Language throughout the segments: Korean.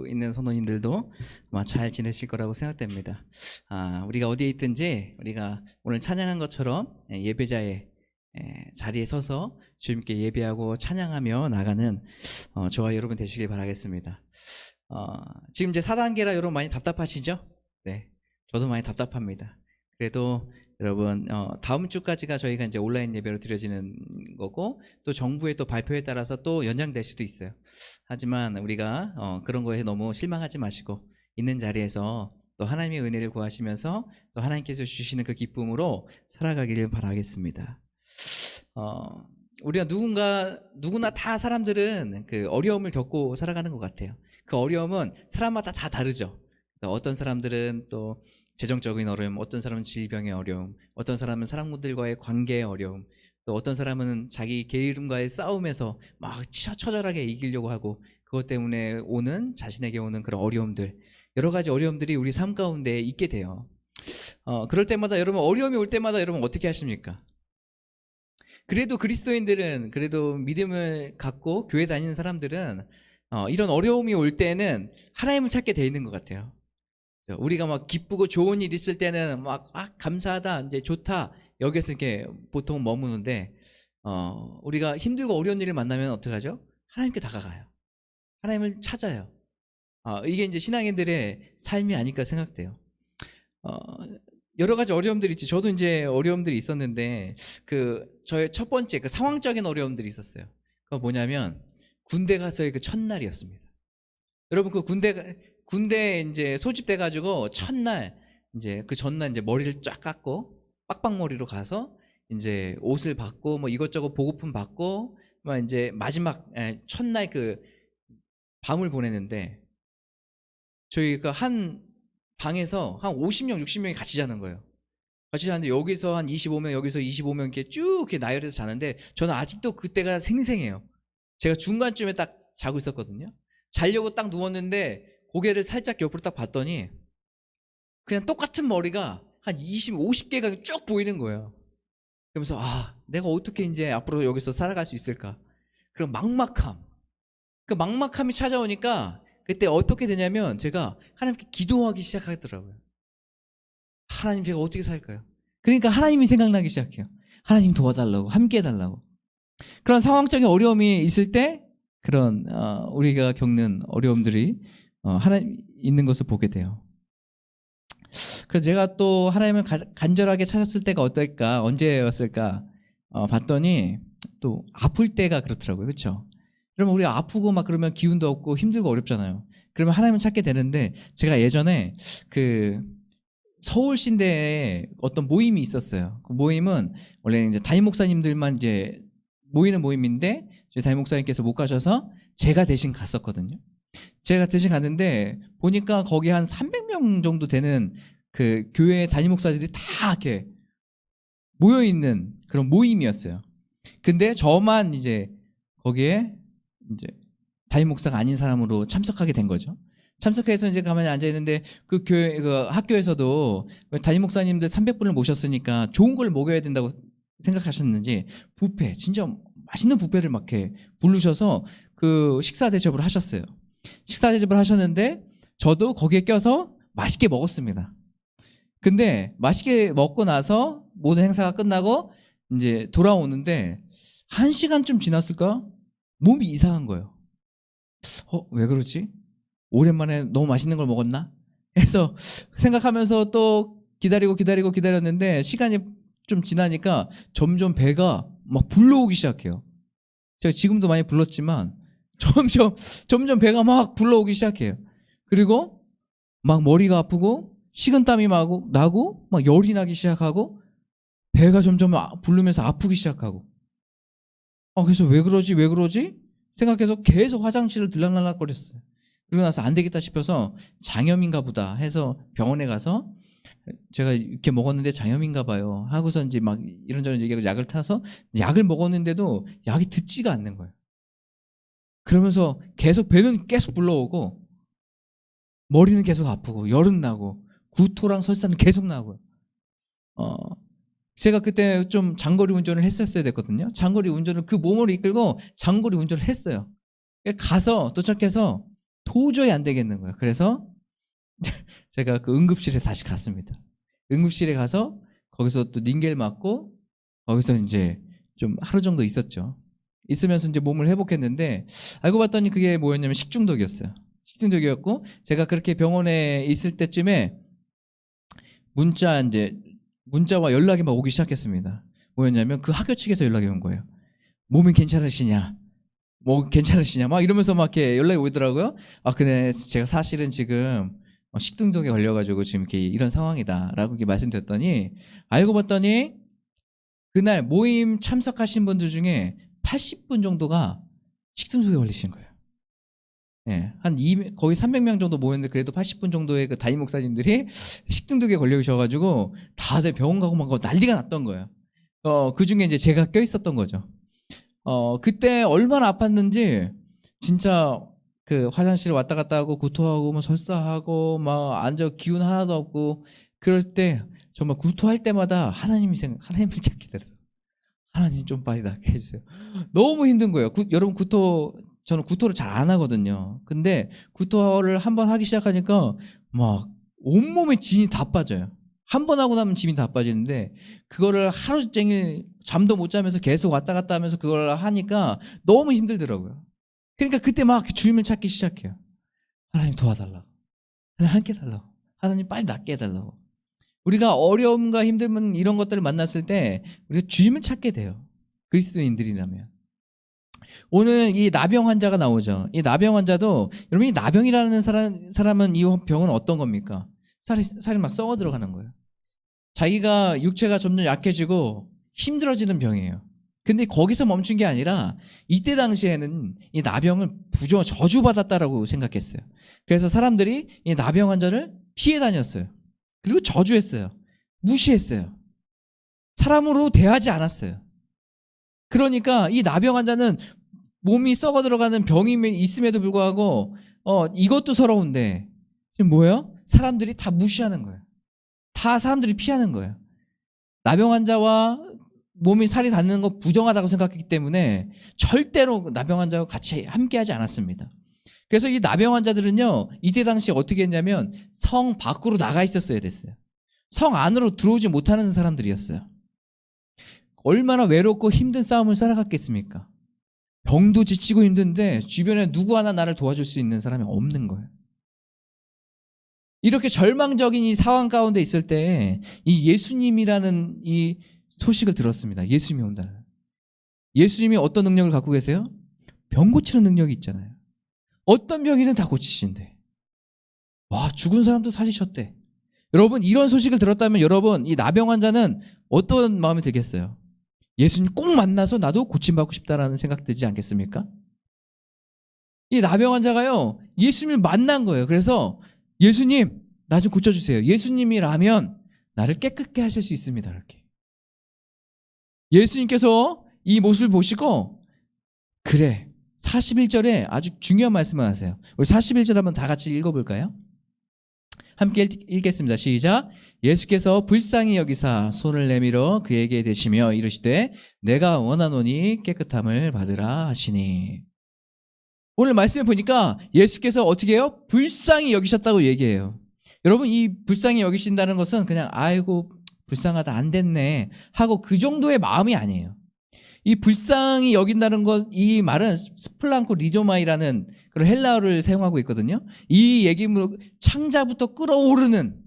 있는 성도님들도 아마 잘 지내실 거라고 생각됩니다. 우리가 어디에 있든지 우리가 오늘 찬양한 것처럼 예배자의 자리에 서서 주님께 예배하고 찬양하며 나가는 저와 여러분 되시길 바라겠습니다. 지금 이제 4단계라 여러분 많이 답답하시죠? 네, 저도 많이 답답합니다. 그래도 여러분 다음 주까지가 저희가 이제 온라인 예배로 드려지는 거고, 또 정부의 또 발표에 따라서 또 연장될 수도 있어요. 하지만 우리가 그런 거에 너무 실망하지 마시고 있는 자리에서 또 하나님의 은혜를 구하시면서 또 하나님께서 주시는 그 기쁨으로 살아가기를 바라겠습니다. 우리가 누구나 다 사람들은 그 어려움을 겪고 살아가는 것 같아요. 그 어려움은 사람마다 다 다르죠. 어떤 사람들은 또 재정적인 어려움, 어떤 사람은 질병의 어려움, 어떤 사람은 사람들과의 관계의 어려움, 또 어떤 사람은 자기 게으름과의 싸움에서 막 처절하게 이기려고 하고, 그것 때문에 오는 자신에게 오는 그런 어려움들, 여러 가지 어려움들이 우리 삶 가운데 있게 돼요. 그럴 때마다 여러분, 어려움이 올 때마다 여러분 어떻게 하십니까? 그래도 그리스도인들은, 그래도 믿음을 갖고 교회 다니는 사람들은 이런 어려움이 올 때는 하나님을 찾게 돼 있는 것 같아요. 우리가 막 기쁘고 좋은 일 있을 때는 막 감사하다, 이제 좋다, 여기서 이렇게 보통 머무는데, 우리가 힘들고 어려운 일을 만나면 어떡하죠? 하나님께 다가가요. 하나님을 찾아요. 이게 이제 신앙인들의 삶이 아닐까 생각돼요. 여러 가지 어려움들이 있지. 저도 이제 어려움들이 있었는데, 저의 첫 번째 그 상황적인 어려움들이 있었어요. 그거 뭐냐면 군대 가서의 그 첫날이었습니다. 여러분, 그 군대 이제 소집돼 가지고 첫날, 이제 그 전날 이제 머리를 쫙 깎고 빡빡머리로 가서 이제 옷을 받고 뭐 이것저것 보고품 받고 막 이제 마지막 첫날 그 밤을 보내는데, 저희가 한 방에서 한 50명, 60명이 같이 자는 거예요. 같이 자는데 여기서 한 25명, 여기서 25명 이렇게 쭉 이렇게 나열해서 자는데, 저는 아직도 그때가 생생해요. 제가 중간쯤에 딱 자고 있었거든요. 자려고 딱 누웠는데 고개를 살짝 옆으로 딱 봤더니 그냥 똑같은 머리가 한 50개가 쭉 보이는 거예요. 그러면서 내가 어떻게 이제 앞으로 여기서 살아갈 수 있을까? 그런 막막함. 그 막막함이 찾아오니까 그때 어떻게 되냐면 제가 하나님께 기도하기 시작하더라고요. 하나님, 제가 어떻게 살까요? 그러니까 하나님이 생각나기 시작해요. 하나님 도와달라고, 함께 해달라고. 그런 상황적인 어려움이 있을 때 그런 우리가 겪는 어려움들이 하나님 있는 것을 보게 돼요. 그래서 제가 또 하나님을 간절하게 찾았을 때가 어떨까, 언제였을까 봤더니 또 아플 때가 그렇더라고요. 그렇죠? 그러면 우리가 아프고 막 그러면 기운도 없고 힘들고 어렵잖아요. 그러면 하나님을 찾게 되는데, 제가 예전에 그 서울신대에 어떤 모임이 있었어요. 그 모임은 원래 이제 담임 목사님들만 이제 모이는 모임인데, 저희 담임 목사님께서 못 가셔서 제가 대신 갔었거든요. 제가 대신 갔는데 보니까 거기 한 300명 정도 되는 그 교회 담임 목사들이 다 이렇게 모여 있는 그런 모임이었어요. 근데 저만 이제 거기에 이제 담임 목사가 아닌 사람으로 참석하게 된 거죠. 참석해서 이제 가만히 앉아 있는데, 그 교회, 그 학교에서도 담임 목사님들 300분을 모셨으니까 좋은 걸 먹여야 된다고 생각하셨는지 뷔페, 진짜 맛있는 뷔페를 막 이렇게 부르셔서 그 식사 대접을 하셨어요. 식사 대접을 하셨는데 저도 거기에 껴서 맛있게 먹었습니다. 근데 맛있게 먹고 나서 모든 행사가 끝나고 이제 돌아오는데 1시간쯤 지났을까? 몸이 이상한 거예요. 왜 그러지? 오랜만에 너무 맛있는 걸 먹었나? 해서 생각하면서 또 기다렸는데, 시간이 좀 지나니까 점점 배가 막 불러오기 시작해요. 제가 지금도 많이 불렀지만 점점 배가 막 불러오기 시작해요. 그리고 막 머리가 아프고 식은땀이 막 나고 막 열이 나기 시작하고 배가 점점 부르면서 아프기 시작하고, 그래서 왜 그러지 생각해서 계속 화장실을 들락날락거렸어요. 그러고 나서 안 되겠다 싶어서 장염인가 보다 해서 병원에 가서, 제가 이렇게 먹었는데 장염인가 봐요 하고서 이제 막 이런저런 얘기하고 약을 타서 약을 먹었는데도 약이 듣지가 않는 거예요. 그러면서 계속 배는 계속 불러오고 머리는 계속 아프고 열은 나고 구토랑 설사는 계속 나고요. 제가 그때 좀 장거리 운전을 했었어야 됐거든요. 장거리 운전을 그 몸을 이끌고 장거리 운전을 했어요. 가서 도착해서 도저히 안 되겠는 거예요. 그래서 제가 그 응급실에 다시 갔습니다. 응급실에 가서 거기서 또 닌겔 맞고 거기서 이제 좀 하루 정도 있었죠. 있으면서 이제 몸을 회복했는데 알고 봤더니 그게 뭐였냐면 식중독이었어요. 식중독이었고 제가 그렇게 병원에 있을 때쯤에 문자와 연락이 막 오기 시작했습니다. 뭐였냐면 그 학교 측에서 연락이 온 거예요. 몸이 괜찮으시냐? 뭐 괜찮으시냐? 막 이러면서 막 이렇게 연락이 오더라고요. 아, 근데 제가 사실은 지금 식중독에 걸려가지고 지금 이렇게 이런 상황이다라고 이렇게 말씀드렸더니 알고 봤더니 그날 모임 참석하신 분들 중에 80분 정도가 식중독에 걸리신 거예요. 예, 거의 300명 정도 모였는데 그래도 80분 정도의 그 담임 목사님들이 식중독에 걸려 계셔가지고 다들 병원 가고 막 난리가 났던 거예요. 그 중에 이제 제가 껴 있었던 거죠. 그때 얼마나 아팠는지 진짜 그 화장실 왔다 갔다 하고 구토하고 뭐 설사하고 막 앉아 기운 하나도 없고 그럴 때 정말 구토할 때마다 하나님을 찾게 되더라고요. 하나님 좀 빨리 낫게 해주세요. 너무 힘든 거예요. 여러분 저는 구토를 잘 안 하거든요. 근데 구토를 한번 하기 시작하니까 막 온몸에 진이 다 빠져요. 한 번 하고 나면 진이 다 빠지는데 그거를 하루 종일 잠도 못 자면서 계속 왔다 갔다 하면서 그걸 하니까 너무 힘들더라고요. 그러니까 그때 막 주님을 찾기 시작해요. 하나님 도와달라고. 하나님 함께 해달라고. 하나님 빨리 낫게 해달라고. 우리가 어려움과 힘듦은 이런 것들을 만났을 때 우리가 주님을 찾게 돼요. 그리스도인들이라면. 오늘 이 나병 환자가 나오죠. 이 나병 환자도 여러분 이 나병이라는 사람은 이 병은 어떤 겁니까? 살이 막 썩어 들어가는 거예요. 자기가 육체가 점점 약해지고 힘들어지는 병이에요. 근데 거기서 멈춘 게 아니라 이때 당시에는 이 나병을 저주받았다라고 생각했어요. 그래서 사람들이 이 나병 환자를 피해 다녔어요. 그리고 저주했어요. 무시했어요. 사람으로 대하지 않았어요. 그러니까 이 나병 환자는 몸이 썩어 들어가는 병이 있음에도 불구하고 이것도 서러운데 지금 뭐예요? 사람들이 다 무시하는 거예요. 다 사람들이 피하는 거예요. 나병 환자와 몸이 살이 닿는 거 부정하다고 생각했기 때문에 절대로 나병 환자와 같이 함께하지 않았습니다. 그래서 이 나병 환자들은요 이때 당시에 어떻게 했냐면 성 밖으로 나가 있었어야 됐어요. 성 안으로 들어오지 못하는 사람들이었어요. 얼마나 외롭고 힘든 싸움을 살아갔겠습니까? 병도 지치고 힘든데 주변에 누구 하나 나를 도와줄 수 있는 사람이 없는 거예요. 이렇게 절망적인 이 상황 가운데 있을 때 이 예수님이라는 이 소식을 들었습니다. 예수님이 온다는. 예수님이 어떤 능력을 갖고 계세요? 병 고치는 능력이 있잖아요. 어떤 병이든 다 고치신대. 와, 죽은 사람도 살리셨대. 여러분 이런 소식을 들었다면 여러분 이 나병 환자는 어떤 마음이 들겠어요? 예수님 꼭 만나서 나도 고침받고 싶다라는 생각 들지 않겠습니까? 이 나병 환자가요 예수님을 만난 거예요. 그래서 예수님 나 좀 고쳐주세요. 예수님이라면 나를 깨끗게 하실 수 있습니다. 이렇게 예수님께서 이 모습을 보시고 그래 41절에 아주 중요한 말씀을 하세요. 우리 41절 한번 다 같이 읽어볼까요? 함께 읽겠습니다. 시작. 예수께서 불쌍히 여기사 손을 내밀어 그에게 대시며 이르시되 내가 원하노니 깨끗함을 받으라 하시니. 오늘 말씀을 보니까 예수께서 어떻게 해요? 불쌍히 여기셨다고 얘기해요. 여러분 이 불쌍히 여기신다는 것은 그냥 아이고 불쌍하다 안 됐네 하고 그 정도의 마음이 아니에요. 이 불쌍히 여긴다는 것, 이 말은 스플랑코 리조마이라는 그런 헬라어를 사용하고 있거든요. 이 얘기는 창자부터 끓어오르는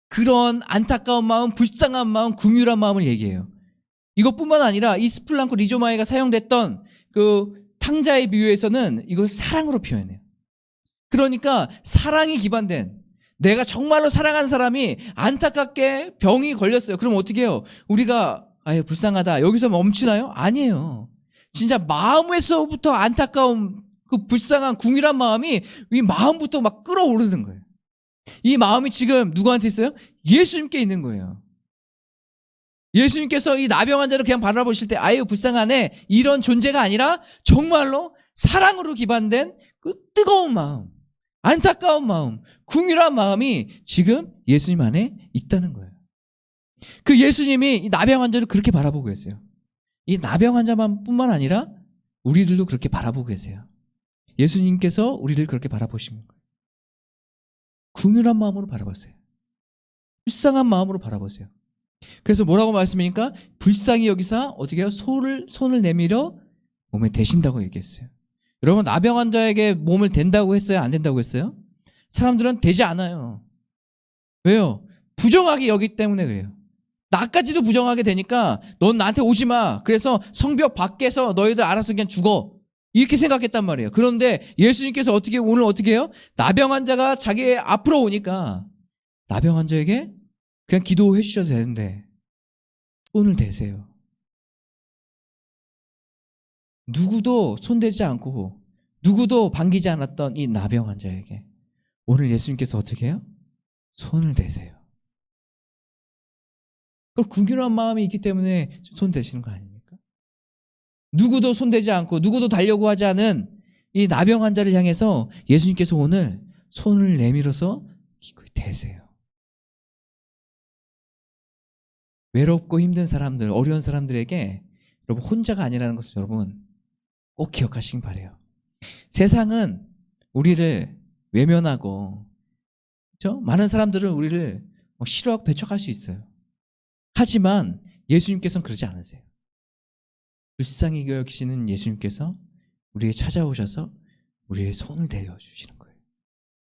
그런 안타까운 마음, 불쌍한 마음, 긍휼한 마음을 얘기해요. 이것뿐만 아니라 이 스플랑코 리조마이가 사용됐던 그 탕자의 비유에서는 이걸 사랑으로 표현해요. 그러니까 사랑이 기반된 내가 정말로 사랑하는 사람이 안타깝게 병이 걸렸어요. 그럼 어떻게 해요? 우리가 아유 불쌍하다 여기서 멈추나요? 아니에요. 진짜 마음에서부터 안타까운 그 불쌍한 궁일한 마음이 이 마음부터 막 끌어오르는 거예요. 이 마음이 지금 누구한테 있어요? 예수님께 있는 거예요. 예수님께서 이 나병 환자를 그냥 바라보실 때 아유 불쌍하네 이런 존재가 아니라 정말로 사랑으로 기반된 그 뜨거운 마음, 안타까운 마음, 궁일한 마음이 지금 예수님 안에 있다는 거예요. 그 예수님이 이 나병 환자를 그렇게 바라보고 계세요. 이 나병 환자만 뿐만 아니라 우리들도 그렇게 바라보고 계세요. 예수님께서 우리를 그렇게 바라보시는 거예요. 긍휼한 마음으로 바라보세요. 불쌍한 마음으로 바라보세요. 그래서 뭐라고 말씀하니까 불쌍히 여기사 어떻게 해요? 손을 내밀어 몸에 대신다고 얘기했어요. 여러분, 나병 환자에게 몸을 댄다고 했어요? 안 된다고 했어요? 사람들은 되지 않아요. 왜요? 부정하게 여기기 때문에 그래요. 나까지도 부정하게 되니까 넌 나한테 오지 마. 그래서 성벽 밖에서 너희들 알아서 그냥 죽어. 이렇게 생각했단 말이에요. 그런데 예수님께서 오늘 어떻게 해요? 나병 환자가 자기 앞으로 오니까 나병 환자에게 그냥 기도해 주셔도 되는데 손을 대세요. 누구도 손대지 않고 누구도 반기지 않았던 이 나병 환자에게 오늘 예수님께서 어떻게 해요? 손을 대세요. 그 긍휼한 마음이 있기 때문에 손 대시는 거 아닙니까? 누구도 손대지 않고 누구도 달려고 하지 않은 이 나병 환자를 향해서 예수님께서 오늘 손을 내밀어서 기꺼이 대세요. 외롭고 힘든 사람들, 어려운 사람들에게 여러분 혼자가 아니라는 것을 여러분 꼭 기억하시길 바라요. 세상은 우리를 외면하고 그렇죠? 많은 사람들은 우리를 싫어하고 배척할 수 있어요. 하지만 예수님께서는 그러지 않으세요. 불쌍히 여기시는 예수님께서 우리에게 찾아오셔서 우리의 손을 대어주시는 거예요.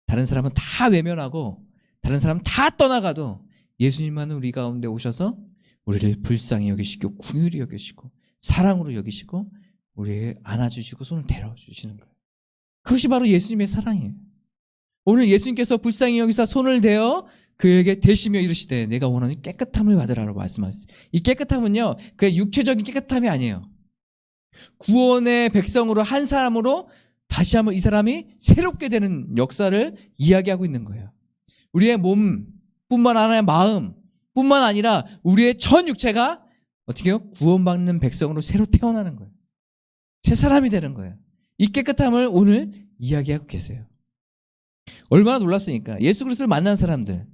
다른 사람은 다 외면하고 다른 사람은 다 떠나가도 예수님만은 우리 가운데 오셔서 우리를 불쌍히 여기시고 긍휼히 여기시고 사랑으로 여기시고 우리에게 안아주시고 손을 대어주시는 거예요. 그것이 바로 예수님의 사랑이에요. 오늘 예수님께서 불쌍히 여기사 손을 대어 그에게 대시며 이르시되 내가 원하는 깨끗함을 받으라고 말씀하셨어요. 이 깨끗함은요 그냥 육체적인 깨끗함이 아니에요. 구원의 백성으로 한 사람으로 다시 한번 이 사람이 새롭게 되는 역사를 이야기하고 있는 거예요. 우리의 몸뿐만 아니라 마음뿐만 아니라 우리의 전 육체가 어떻게 해요? 구원받는 백성으로 새로 태어나는 거예요. 새 사람이 되는 거예요. 이 깨끗함을 오늘 이야기하고 계세요. 얼마나 놀랐으니까. 예수 그리스도를 만난 사람들,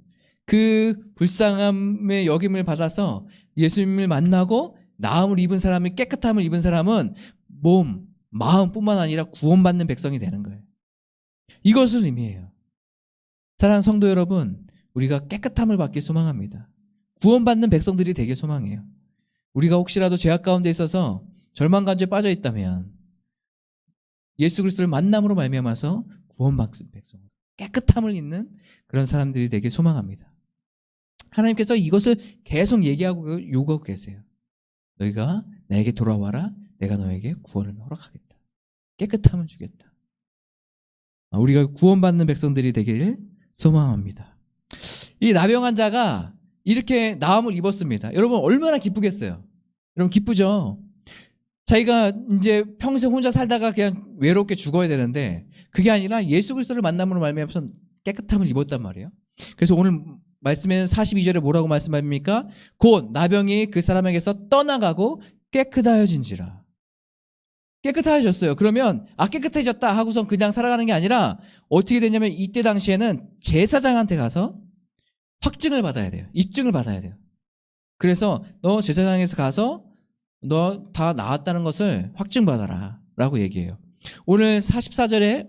그 불쌍함의 여김을 받아서 예수님을 만나고 나음을 입은 사람이, 깨끗함을 입은 사람은 몸, 마음뿐만 아니라 구원받는 백성이 되는 거예요. 이것을 의미해요. 사랑하는 성도 여러분, 우리가 깨끗함을 받기 소망합니다. 구원받는 백성들이 되길 소망해요. 우리가 혹시라도 죄악 가운데 있어서 절망간주에 빠져 있다면 예수 그리스도를 만남으로 말미암아서 구원받는 백성, 깨끗함을 입는 그런 사람들이 되길 소망합니다. 하나님께서 이것을 계속 얘기하고 요구하고 계세요. 너희가 나에게 돌아와라. 내가 너에게 구원을 허락하겠다. 깨끗함을 주겠다. 우리가 구원받는 백성들이 되기를 소망합니다. 이 나병 환자가 이렇게 나음을 입었습니다. 여러분 얼마나 기쁘겠어요? 여러분 기쁘죠? 자기가 이제 평생 혼자 살다가 그냥 외롭게 죽어야 되는데 그게 아니라 예수 그리스도를 만남으로 말미암아서 깨끗함을 입었단 말이에요. 그래서 오늘 말씀에는 42절에 뭐라고 말씀합니까? 곧 나병이 그 사람에게서 떠나가고 깨끗하여진지라. 깨끗해졌어요. 그러면 깨끗해졌다 하고선 그냥 살아가는 게 아니라 어떻게 되냐면 이때 당시에는 제사장한테 가서 확증을 받아야 돼요. 입증을 받아야 돼요. 그래서 너 제사장에서 가서 너 다 나았다는 것을 확증받아라 라고 얘기해요. 오늘 44절에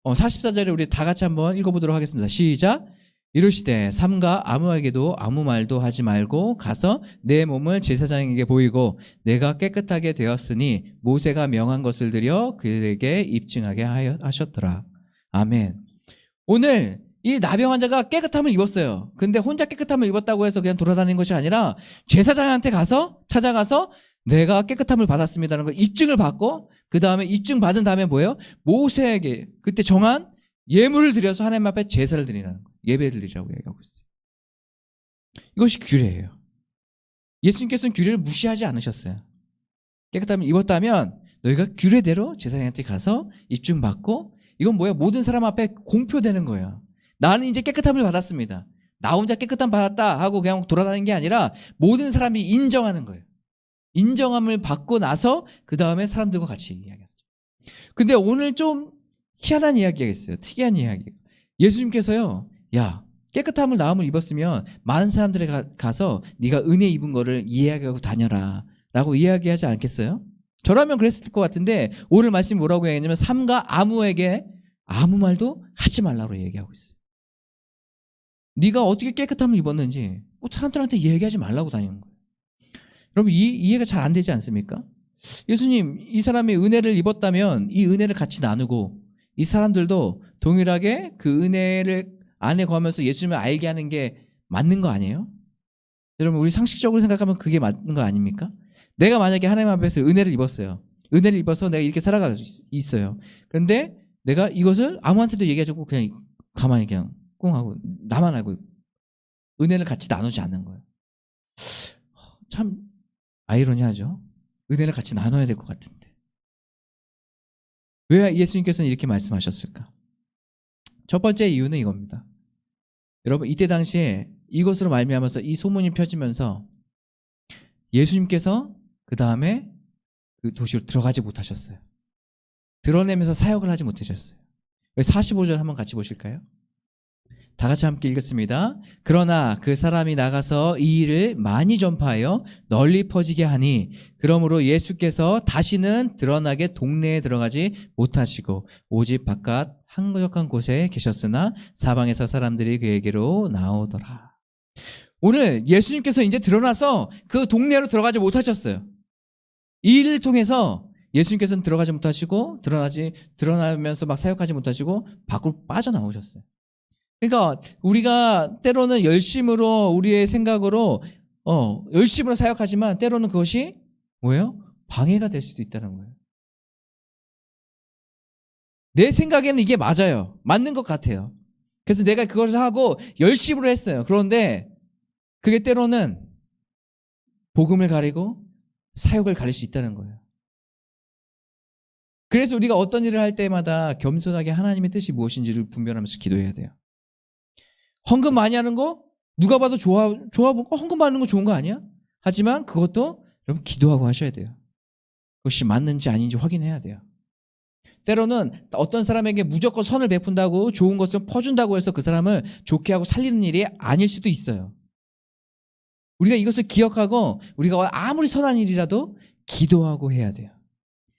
44절에 우리 다 같이 한번 읽어보도록 하겠습니다. 시작. 이르시되 삼가 아무에게도 아무 말도 하지 말고 가서 내 몸을 제사장에게 보이고 내가 깨끗하게 되었으니 모세가 명한 것을 드려 그에게 입증하게 하셨더라. 아멘. 오늘 이 나병 환자가 깨끗함을 입었어요. 근데 혼자 깨끗함을 입었다고 해서 그냥 돌아다니는 것이 아니라 제사장한테 찾아가서 내가 깨끗함을 받았습니다라는 걸 입증을 받고 그 다음에 입증 받은 다음에 뭐예요? 모세에게 그때 정한 예물을 드려서 하나님 앞에 제사를 드리라는 거예요. 예배를 드리라고 얘기하고 있어요. 이것이 규례예요. 예수님께서는 규례를 무시하지 않으셨어요. 깨끗함을 입었다면 너희가 규례대로 제사장한테 가서 입증받고 이건 뭐예요? 모든 사람 앞에 공표되는 거예요. 나는 이제 깨끗함을 받았습니다. 나 혼자 깨끗함 받았다 하고 그냥 돌아다니는 게 아니라 모든 사람이 인정하는 거예요. 인정함을 받고 나서 그 다음에 사람들과 같이 이야기하죠. 근데 오늘 좀 희한한 이야기가 있어요. 특이한 이야기. 예수님께서요, 야, 깨끗함을 나음을 입었으면 많은 사람들에 가서 네가 은혜 입은 거를 이야기하고 다녀라 라고 이야기하지 않겠어요? 저라면 그랬을 것 같은데 오늘 말씀이 뭐라고 얘기했냐면 삼가 아무에게 아무 말도 하지 말라고 얘기하고 있어요. 네가 어떻게 깨끗함을 입었는지 사람들한테 얘기하지 말라고 다니는 거예요. 여러분 이해가 잘 안 되지 않습니까? 예수님 이 사람이 은혜를 입었다면 이 은혜를 같이 나누고 이 사람들도 동일하게 그 은혜를 안에 거하면서 예수님을 알게 하는 게 맞는 거 아니에요? 여러분 우리 상식적으로 생각하면 그게 맞는 거 아닙니까? 내가 만약에 하나님 앞에서 은혜를 입었어요. 은혜를 입어서 내가 이렇게 살아가고 있어요. 그런데 내가 이것을 아무한테도 얘기하지 않고 그냥 가만히 그냥 꿍 하고 나만 알고 은혜를 같이 나누지 않는 거예요. 참 아이러니하죠. 은혜를 같이 나눠야 될 것 같은데. 왜 예수님께서는 이렇게 말씀하셨을까? 첫 번째 이유는 이겁니다. 여러분 이때 당시에 이것으로 말미암아서 이 소문이 펴지면서 예수님께서 그 다음에 그 도시로 들어가지 못하셨어요. 드러내면서 사역을 하지 못하셨어요. 45절 한번 같이 보실까요? 다 같이 함께 읽겠습니다. 그러나 그 사람이 나가서 이 일을 많이 전파하여 널리 퍼지게 하니 그러므로 예수께서 다시는 드러나게 동네에 들어가지 못하시고 오직 바깥 한적한 곳에 계셨으나 사방에서 사람들이 그에게로 나오더라. 오늘 예수님께서 이제 드러나서 그 동네로 들어가지 못하셨어요. 이 일을 통해서 예수님께서는 들어가지 못하시고 드러나면서 막 사역하지 못하시고 밖으로 빠져나오셨어요. 그러니까 우리가 때로는 열심으로 우리의 생각으로 열심으로 사역하지만 때로는 그것이 뭐예요? 방해가 될 수도 있다는 거예요. 내 생각에는 이게 맞아요. 맞는 것 같아요. 그래서 내가 그걸 하고 열심으로 했어요. 그런데 그게 때로는 복음을 가리고 사역을 가릴 수 있다는 거예요. 그래서 우리가 어떤 일을 할 때마다 겸손하게 하나님의 뜻이 무엇인지를 분별하면서 기도해야 돼요. 헌금 많이 하는 거 누가 봐도 좋아 보고 헌금 받는 거 좋은 거 아니야? 하지만 그것도 여러분 기도하고 하셔야 돼요. 그것이 맞는지 아닌지 확인해야 돼요. 때로는 어떤 사람에게 무조건 선을 베푼다고 좋은 것을 퍼준다고 해서 그 사람을 좋게 하고 살리는 일이 아닐 수도 있어요. 우리가 이것을 기억하고 우리가 아무리 선한 일이라도 기도하고 해야 돼요.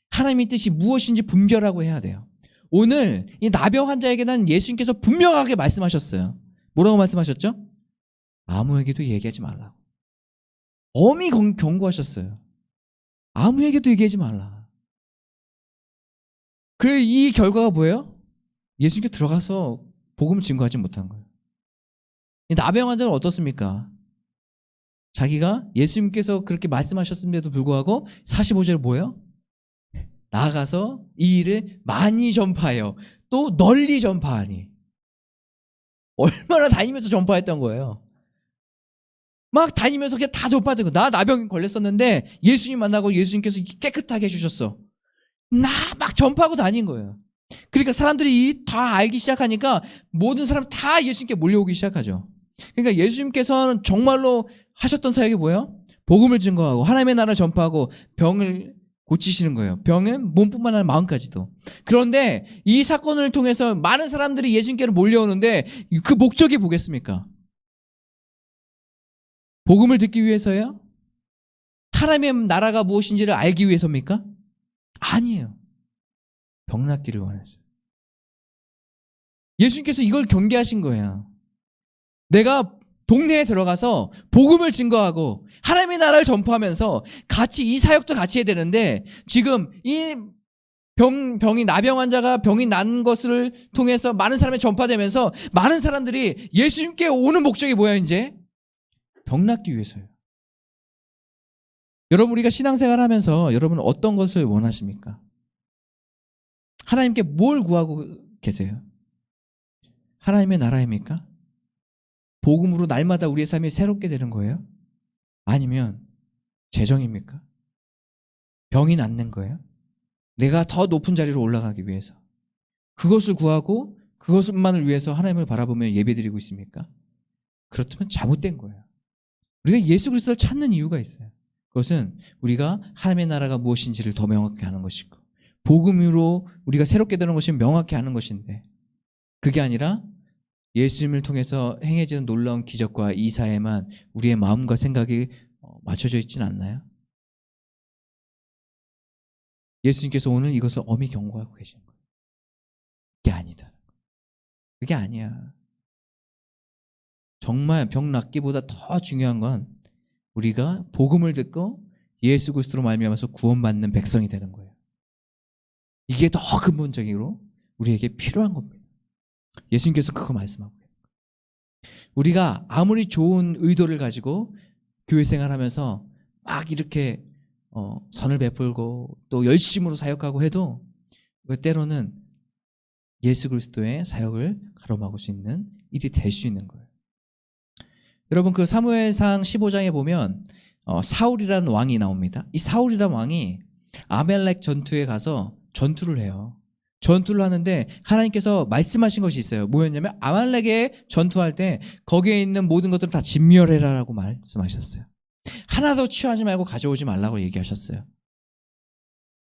하나님의 뜻이 무엇인지 분별하고 해야 돼요. 오늘 이 나병 환자에게는 예수님께서 분명하게 말씀하셨어요. 뭐라고 말씀하셨죠? 아무에게도 얘기하지 말라고. 엄히 경고하셨어요. 아무에게도 얘기하지 말라. 그래 이 결과가 뭐예요? 예수님께 들어가서 복음을 증거하지 못한 거예요. 이 나병 환자는 어떻습니까? 자기가 예수님께서 그렇게 말씀하셨음에도 불구하고 45절에 뭐예요? 나아가서 이 일을 많이 전파하여 또 널리 전파하니. 얼마나 다니면서 전파했던 거예요. 막 다니면서 그냥 다 전파하고 나 나병 걸렸었는데 예수님 만나고 예수님께서 깨끗하게 해주셨어. 나 막 전파하고 다닌 거예요. 그러니까 사람들이 다 알기 시작하니까 모든 사람 다 예수님께 몰려오기 시작하죠. 그러니까 예수님께서는 정말로 하셨던 사역이 뭐예요? 복음을 증거하고 하나님의 나라를 전파하고 병을 고치시는 거예요. 병은 몸뿐만 아니라 마음까지도. 그런데 이 사건을 통해서 많은 사람들이 예수님께로 몰려오는데 그 목적이 뭐겠습니까? 복음을 듣기 위해서예요? 하나님의 나라가 무엇인지를 알기 위해서입니까? 아니에요. 병 낫기를 원했어요. 예수님께서 이걸 경계하신 거예요. 내가 동네에 들어가서 복음을 증거하고 하나님의 나라를 전파하면서 같이 이 사역도 같이 해야 되는데 지금 이 병이 나병 환자가 병이 난 것을 통해서 많은 사람이 전파되면서 많은 사람들이 예수님께 오는 목적이 뭐야 이제? 병 낫기 위해서요. 여러분 우리가 신앙생활 하면서 여러분은 어떤 것을 원하십니까? 하나님께 뭘 구하고 계세요? 하나님의 나라입니까? 복음으로 날마다 우리의 삶이 새롭게 되는 거예요? 아니면 재정입니까? 병이 낫는 거예요? 내가 더 높은 자리로 올라가기 위해서 그것을 구하고 그것만을 위해서 하나님을 바라보며 예배드리고 있습니까? 그렇다면 잘못된 거예요. 우리가 예수 그리스도를 찾는 이유가 있어요. 그것은 우리가 하나님의 나라가 무엇인지를 더 명확히 하는 것이고 복음으로 우리가 새롭게 되는 것이 명확히 하는 것인데 그게 아니라 예수님을 통해서 행해지는 놀라운 기적과 이사에만 우리의 마음과 생각이 맞춰져 있지는 않나요? 예수님께서 오늘 이것을 엄히 경고하고 계시는 거예요. 그게 아니다. 그게 아니야. 정말 병 낫기보다 더 중요한 건 우리가 복음을 듣고 예수 그리스도로 말미암아서 구원받는 백성이 되는 거예요. 이게 더 근본적으로 우리에게 필요한 겁니다. 예수님께서 그거 말씀하고 있어요. 우리가 아무리 좋은 의도를 가지고 교회 생활하면서 막 이렇게 선을 베풀고 또 열심으로 사역하고 해도 때로는 예수 그리스도의 사역을 가로막을 수 있는 일이 될 수 있는 거예요. 여러분 그 사무엘상 15장에 보면 사울이라는 왕이 나옵니다. 이 사울이라는 왕이 아멜렉 전투에 가서 전투를 해요. 전투를 하는데 하나님께서 말씀하신 것이 있어요. 뭐였냐면 아말렉에 전투할 때 거기에 있는 모든 것들을 다 진멸해라라고 말씀하셨어요. 하나도 취하지 말고 가져오지 말라고 얘기하셨어요.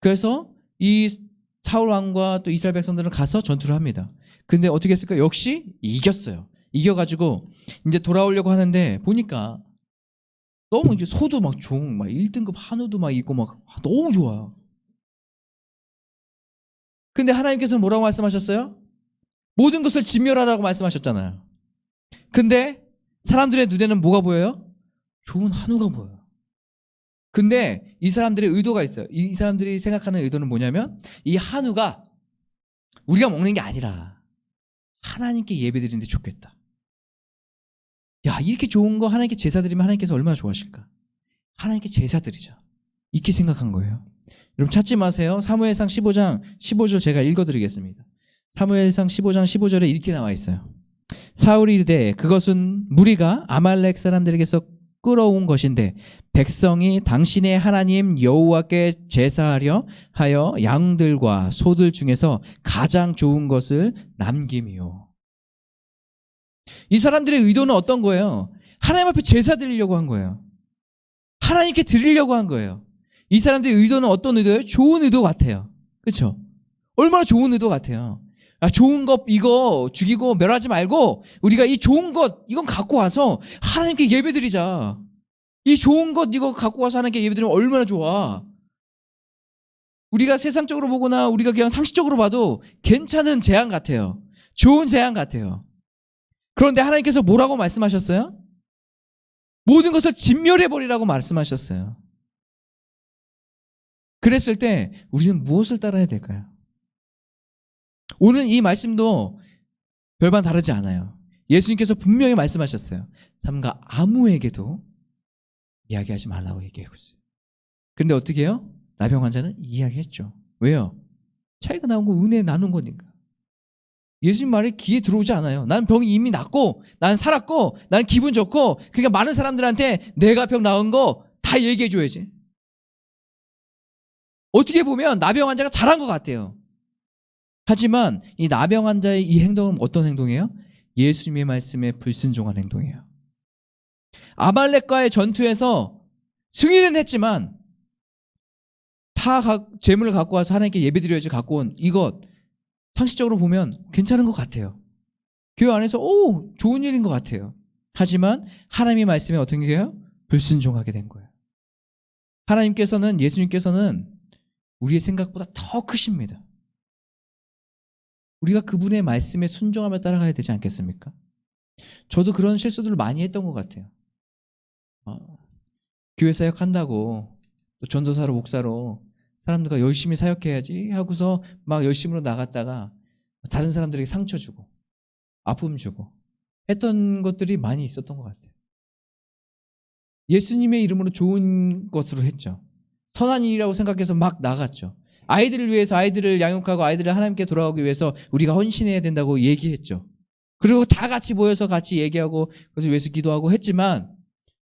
그래서 이 사울 왕과 또 이스라엘 백성들은 가서 전투를 합니다. 근데 어떻게 했을까? 역시 이겼어요. 이겨가지고 이제 돌아오려고 하는데 보니까 너무 이제 소도 막 종, 막 1등급 한우도 막 있고 막 너무 좋아요. 근데 하나님께서는 뭐라고 말씀하셨어요? 모든 것을 진멸하라고 말씀하셨잖아요. 근데 사람들의 눈에는 뭐가 보여요? 좋은 한우가 보여요. 근데 이 사람들의 의도가 있어요. 이 사람들이 생각하는 의도는 뭐냐면 이 한우가 우리가 먹는 게 아니라 하나님께 예배드리는데 좋겠다. 야, 이렇게 좋은 거 하나님께 제사 드리면 하나님께서 얼마나 좋아하실까? 하나님께 제사 드리자. 이렇게 생각한 거예요. 여러분 찾지 마세요. 사무엘상 15장 15절 제가 읽어드리겠습니다. 사무엘상 15장 15절에 이렇게 나와 있어요. 사울이 이르되 그것은 무리가 아말렉 사람들에게서 끌어온 것인데 백성이 당신의 하나님 여호와께 제사하려 하여 양들과 소들 중에서 가장 좋은 것을 남김이요. 이 사람들의 의도는 어떤 거예요? 하나님 앞에 제사 드리려고 한 거예요. 하나님께 드리려고 한 거예요. 이 사람들의 의도는 어떤 의도예요? 좋은 의도 같아요. 그렇죠? 얼마나 좋은 의도 같아요. 좋은 것 이거 죽이고 멸하지 말고 우리가 이 좋은 것 이건 갖고 와서 하나님께 예배드리자. 이 좋은 것 이거 갖고 와서 하나님께 예배드리면 얼마나 좋아. 우리가 세상적으로 보거나 우리가 그냥 상식적으로 봐도 괜찮은 제안 같아요. 좋은 제안 같아요. 그런데 하나님께서 뭐라고 말씀하셨어요? 모든 것을 진멸해버리라고 말씀하셨어요. 그랬을 때 우리는 무엇을 따라야 될까요? 오늘 이 말씀도 별반 다르지 않아요. 예수님께서 분명히 말씀하셨어요. 삼가 아무에게도 이야기하지 말라고 얘기하고 있어요. 그런데 어떻게 해요? 나병 환자는 이야기했죠. 왜요? 차이가 나온 거 은혜 나눈 거니까. 예수님 말이 귀에 들어오지 않아요. 난 병이 이미 낫고 난 살았고 난 기분 좋고 그러니까 많은 사람들한테 내가 병 나은 거 다 얘기해 줘야지. 어떻게 보면 나병 환자가 잘한 것 같아요. 하지만 이 나병 환자의 이 행동은 어떤 행동이에요? 예수님의 말씀에 불순종한 행동이에요. 아말렉과의 전투에서 승리는 했지만 다 재물을 갖고 와서 하나님께 예배드려야지 갖고 온 이것 상식적으로 보면 괜찮은 것 같아요. 교회 안에서 좋은 일인 것 같아요. 하지만 하나님의 말씀에 어떤 게요? 불순종하게 된 거예요. 하나님께서는 예수님께서는 우리의 생각보다 더 크십니다. 우리가 그분의 말씀에 순종하며 따라가야 되지 않겠습니까? 저도 그런 실수들을 많이 했던 것 같아요. 교회 사역한다고 또 전도사로 목사로 사람들과 열심히 사역해야지 하고서 막 열심으로 나갔다가 다른 사람들에게 상처 주고 아픔 주고 했던 것들이 많이 있었던 것 같아요. 예수님의 이름으로 좋은 것으로 했죠. 선한 일이라고 생각해서 막 나갔죠. 아이들을 위해서 아이들을 양육하고 아이들을 하나님께 돌아오기 위해서 우리가 헌신해야 된다고 얘기했죠. 그리고 다 같이 모여서 같이 얘기하고 그래서 위해서 기도하고 했지만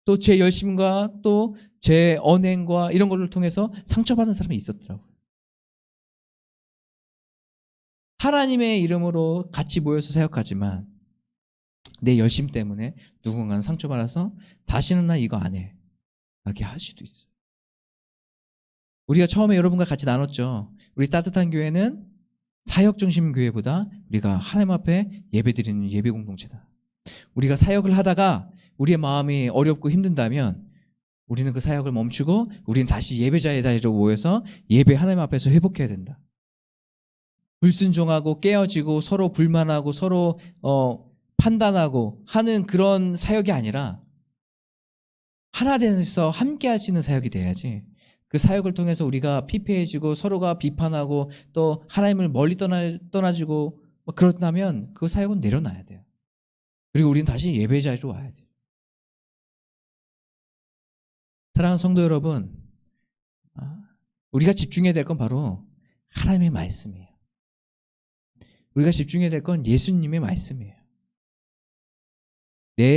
또 제 열심과 또 제 언행과 이런 것을 통해서 상처받은 사람이 있었더라고요. 하나님의 이름으로 같이 모여서 사역하지만 내 열심 때문에 누군가는 상처받아서 다시는 나 이거 안 해 라게 할 수도 있어요. 우리가 처음에 여러분과 같이 나눴죠. 우리 따뜻한 교회는 사역 중심 교회보다 우리가 하나님 앞에 예배드리는 예배 공동체다. 우리가 사역을 하다가 우리의 마음이 어렵고 힘든다면 우리는 그 사역을 멈추고 우리는 다시 예배자의 자리로 모여서 예배 하나님 앞에서 회복해야 된다. 불순종하고 깨어지고 서로 불만하고 서로 판단하고 하는 그런 사역이 아니라 하나 돼서 함께 할 수 있는 사역이 돼야지. 그 사역을 통해서 우리가 피폐해지고 서로가 비판하고 또 하나님을 멀리 떠나주고 그렇다면 그 사역은 내려놔야 돼요. 그리고 우리는 다시 예배 자리로 와야 돼요. 사랑하는 성도 여러분, 우리가 집중해야 될 건 바로 하나님의 말씀이에요. 우리가 집중해야 될 건 예수님의 말씀이에요.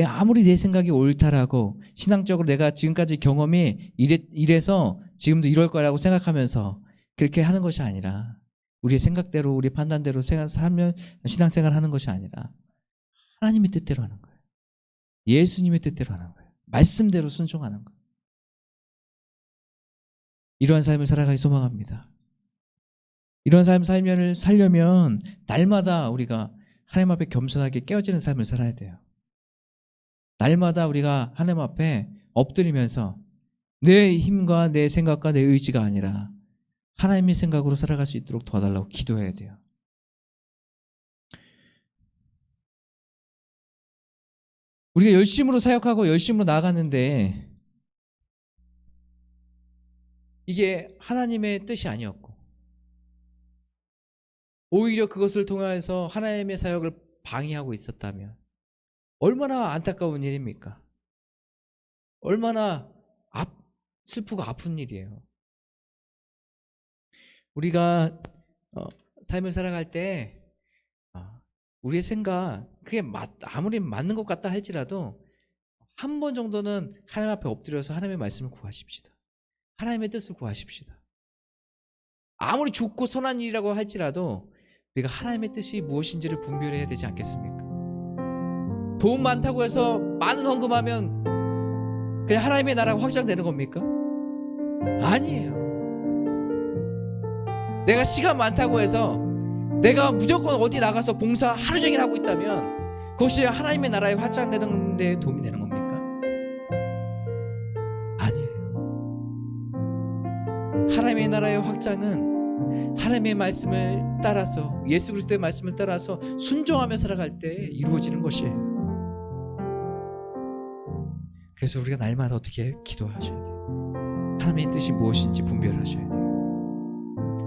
아무리 내 생각이 옳다라고 신앙적으로 내가 지금까지 경험이 이래서 지금도 이럴 거라고 생각하면서 그렇게 하는 것이 아니라 우리의 생각대로 우리의 판단대로 신앙생활 하는 것이 아니라 하나님의 뜻대로 하는 거예요. 예수님의 뜻대로 하는 거예요. 말씀대로 순종하는 거예요. 이러한 삶을 살아가기 소망합니다. 이런 삶을 살려면 날마다 우리가 하나님 앞에 겸손하게 깨어지는 삶을 살아야 돼요. 날마다 우리가 하나님 앞에 엎드리면서 내 힘과 내 생각과 내 의지가 아니라 하나님의 생각으로 살아갈 수 있도록 도와달라고 기도해야 돼요. 우리가 열심으로 사역하고 열심으로 나아가는데 이게 하나님의 뜻이 아니었고 오히려 그것을 통해서 하나님의 사역을 방해하고 있었다면 얼마나 안타까운 일입니까? 얼마나 슬프고 아픈 일이에요. 우리가 삶을 살아갈 때 우리의 생각 그게 아무리 맞는 것 같다 할지라도 한 번 정도는 하나님 앞에 엎드려서 하나님의 말씀을 구하십시다. 하나님의 뜻을 구하십시다. 아무리 좋고 선한 일이라고 할지라도 우리가 하나님의 뜻이 무엇인지를 분별해야 되지 않겠습니까? 돈 많다고 해서 많은 헌금하면 그냥 하나님의 나라가 확장되는 겁니까? 아니에요. 내가 시간 많다고 해서 내가 무조건 어디 나가서 봉사 하루 종일 하고 있다면 그것이 하나님의 나라에 확장되는 데 도움이 되는 겁니까? 아니에요. 하나님의 나라의 확장은 하나님의 말씀을 따라서 예수 그리스도의 말씀을 따라서 순종하며 살아갈 때 이루어지는 것이에요. 그래서 우리가 날마다 어떻게 기도하셔야 돼요. 하나님의 뜻이 무엇인지 분별하셔야 돼요.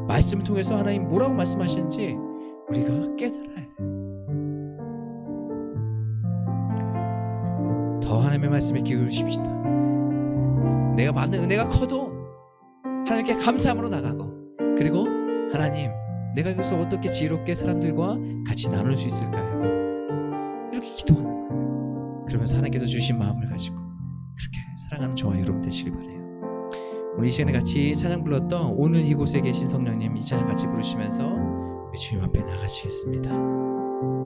말씀을 통해서 하나님 뭐라고 말씀하시는지 우리가 깨달아야 돼요. 더 하나님의 말씀에 기울이십시다. 내가 받는 은혜가 커도 하나님께 감사함으로 나가고 그리고 하나님 내가 여기서 어떻게 지혜롭게 사람들과 같이 나눌 수 있을까요? 이렇게 기도하는 거예요. 그러면서 하나님께서 주신 마음을 가지고 그렇게 사랑하는 저와 여러분 되시길 바라요. 우리 이 시간에 같이 찬양 불렀던 오늘 이곳에 계신 성령님 이 찬양 같이 부르시면서 우리 주님 앞에 나가시겠습니다.